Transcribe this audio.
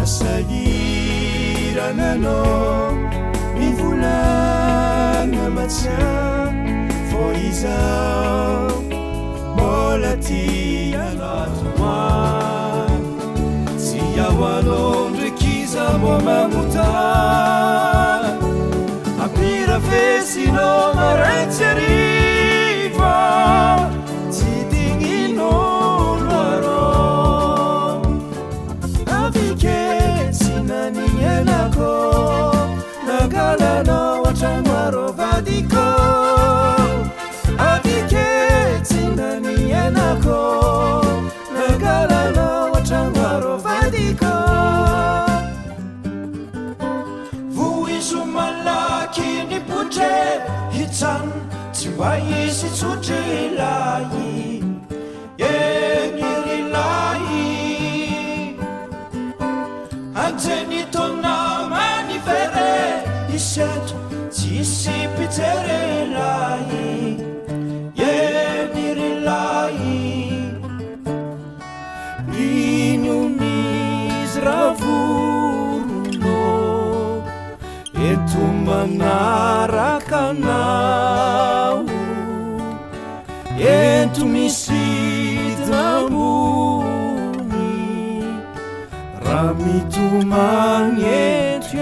asahiranano mivolagna matia fô izao mbola tianatoa tsy iahoanao ndraiky iza mbô magnota ampira fesinao maraitsy ariva tsy dignin'olo arô avike sy nanignenako nangalanao antragno arô vadiko avike tsy nanignenako nangalanao antragno arô vadiko voizo malaky nipotre hitsano tsy mba isy tsotre lahy enirylahy anjeny tona manifere iseto tsisy pitsere lahy enirylahy inyonizy ravorono eto manarakanao ento misidambony raha mitomagneto